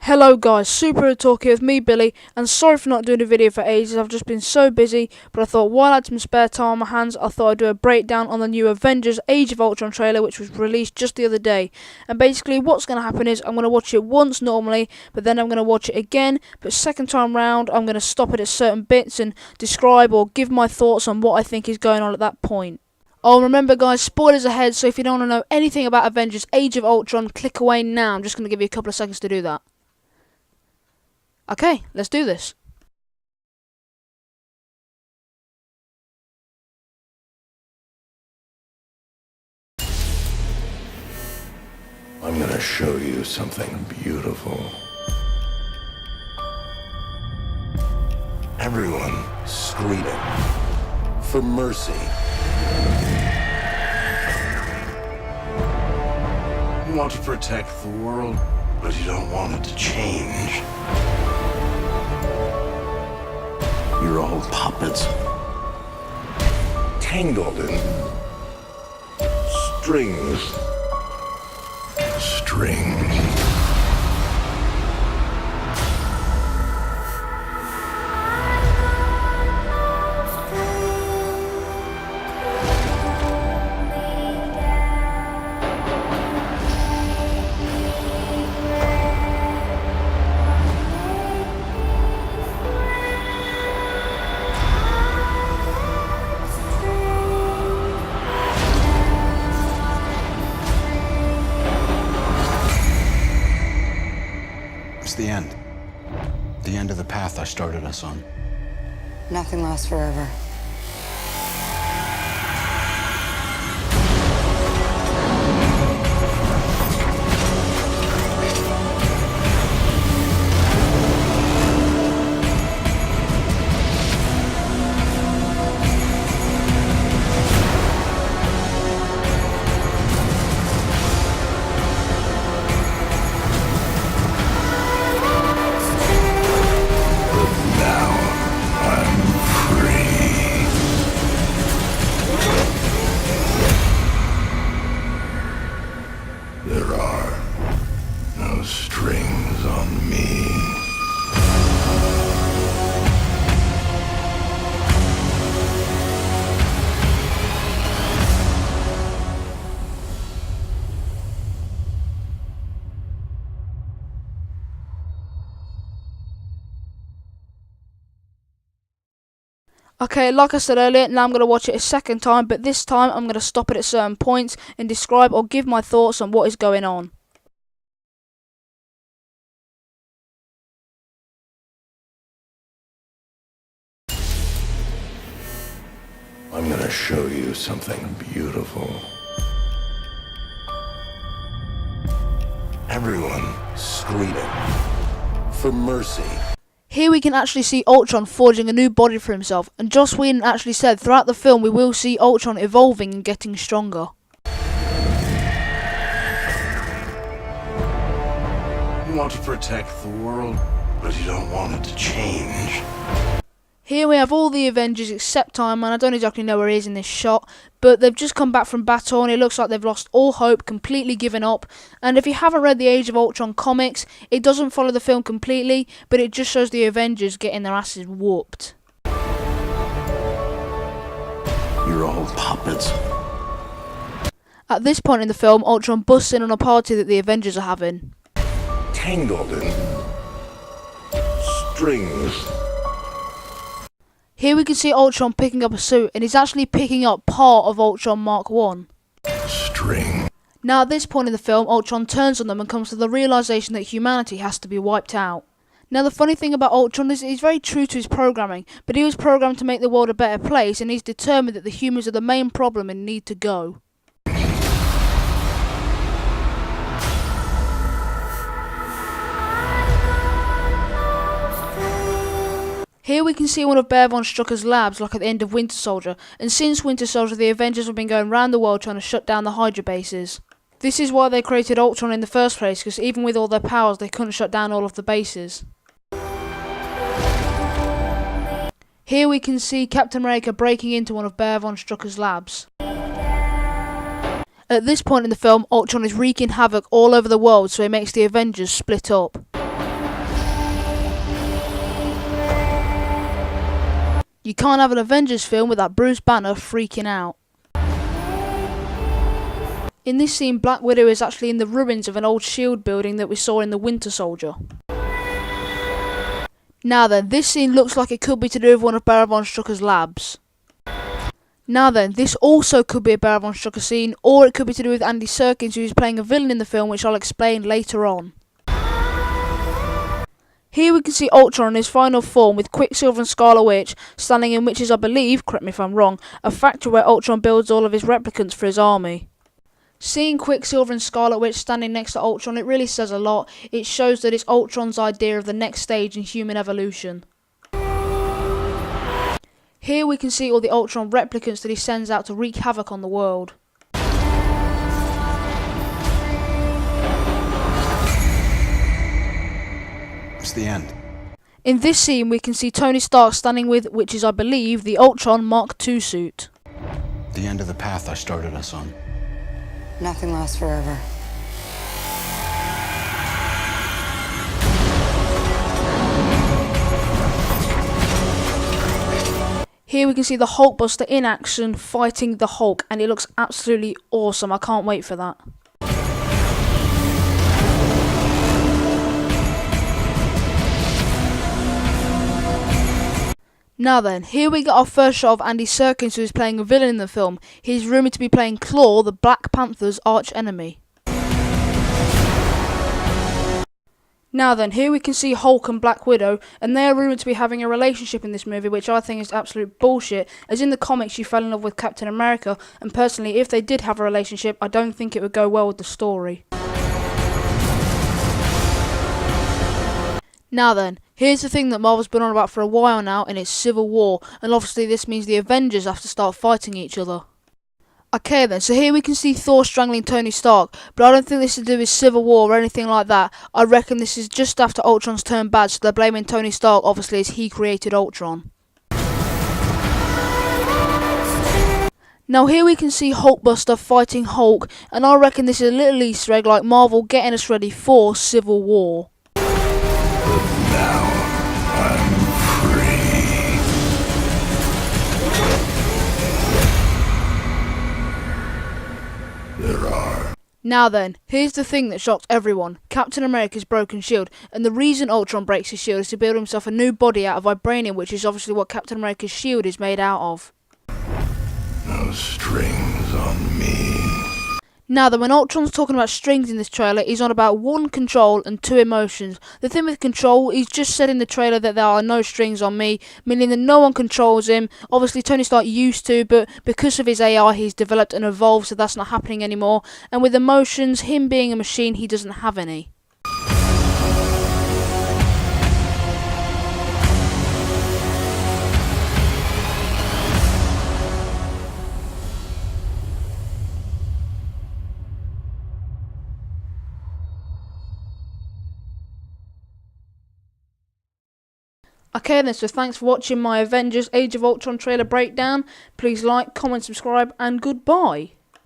Hello guys, SuperHeroTalk here with me, Billy, and sorry for not doing a video for ages. I've just been so busy, but I thought while I had some spare time on my hands, I thought I'd do a breakdown on the new Avengers Age of Ultron trailer, which was released just the other day. And basically what's going to happen is I'm going to watch it once normally, but then I'm going to watch it again, but second time round I'm going to stop it at certain bits and describe or give my thoughts on what I think is going on at that point. Oh, remember guys, spoilers ahead, so if you don't want to know anything about Avengers Age of Ultron, click away now. I'm just going to give you a couple of seconds to do that. Okay, let's do this. I'm gonna show you something beautiful. Everyone screaming for mercy. You want to protect the world, but you don't want it to change. You're all puppets, tangled in strings. It's the end. The end of the path I started us on. Nothing lasts forever. There are no strings on me. Okay, like I said earlier, now I'm going to watch it a second time, but this time I'm going to stop it at certain points and describe or give my thoughts on what is going on. I'm gonna show you something beautiful. Everyone screaming for mercy. Here we can actually see Ultron forging a new body for himself, and Joss Whedon actually said throughout the film we will see Ultron evolving and getting stronger. You want to protect the world, but you don't want it to change. Here we have all the Avengers except Iron Man. I don't exactly know where he is in this shot, but they've just come back from battle and it looks like they've lost all hope, completely given up. And if you haven't read the Age of Ultron comics, it doesn't follow the film completely, but it just shows the Avengers getting their asses whooped. You're all puppets. At this point in the film, Ultron busts in on a party that the Avengers are having. Tangled in strings. Here we can see Ultron picking up a suit, and he's actually picking up part of Ultron Mark 1. String. Now at this point in the film, Ultron turns on them and comes to the realisation that humanity has to be wiped out. Now the funny thing about Ultron is he's very true to his programming, but he was programmed to make the world a better place, and he's determined that the humans are the main problem and need to go. Here we can see one of Bear von Strucker's labs, like at the end of Winter Soldier, and since Winter Soldier the Avengers have been going around the world trying to shut down the Hydra bases. This is why they created Ultron in the first place, because even with all their powers they couldn't shut down all of the bases. Here we can see Captain America breaking into one of Bear von Strucker's labs. At this point in the film, Ultron is wreaking havoc all over the world, so he makes the Avengers split up. You can't have an Avengers film without Bruce Banner freaking out. In this scene, Black Widow is actually in the ruins of an old S.H.I.E.L.D. building that we saw in the Winter Soldier. Now then, this scene looks like it could be to do with one of Baron von Strucker's labs. Now then, this also could be a Baron von Strucker scene, or it could be to do with Andy Serkis, who is playing a villain in the film, which I'll explain later on. Here we can see Ultron in his final form with Quicksilver and Scarlet Witch standing in which is, I believe, correct me if I'm wrong, a factory where Ultron builds all of his replicants for his army. Seeing Quicksilver and Scarlet Witch standing next to Ultron, it really says a lot. It shows that it's Ultron's idea of the next stage in human evolution. Here we can see all the Ultron replicants that he sends out to wreak havoc on the world. It's the end. In this scene we can see Tony Stark standing with, which is I believe, the Ultron Mark II suit. The end of the path I started us on. Nothing lasts forever. Here we can see the Hulkbuster in action fighting the Hulk, and it looks absolutely awesome. I can't wait for that. Now then, here we get our first shot of Andy Serkis, who is playing a villain in the film. He's rumoured to be playing Claw, the Black Panther's arch enemy. Now then, here we can see Hulk and Black Widow, and they are rumoured to be having a relationship in this movie, which I think is absolute bullshit, as in the comics she fell in love with Captain America, and personally, if they did have a relationship, I don't think it would go well with the story. Now then, here's the thing that Marvel's been on about for a while now, and it's Civil War, and obviously this means the Avengers have to start fighting each other. Okay then, so here we can see Thor strangling Tony Stark, but I don't think this is to do with Civil War or anything like that. I reckon this is just after Ultron's turned bad, so they're blaming Tony Stark, obviously, as he created Ultron. Now here we can see Hulkbuster fighting Hulk, and I reckon this is a little Easter egg like Marvel getting us ready for Civil War. Now I'm free. There are. Now then, here's the thing that shocked everyone. Captain America's broken shield, and the reason Ultron breaks his shield is to build himself a new body out of vibranium, which is obviously what Captain America's shield is made out of. No strings on me. Now then, when Ultron's talking about strings in this trailer, he's on about 1, control, and 2, emotions. The thing with control, he's just said in the trailer that there are no strings on me, meaning that no one controls him. Obviously Tony Stark used to, but because of his AI he's developed and evolved, so that's not happening anymore. And with emotions, him being a machine, he doesn't have any. Okay then, so thanks for watching my Avengers Age of Ultron trailer breakdown. Please like, comment, subscribe, and goodbye.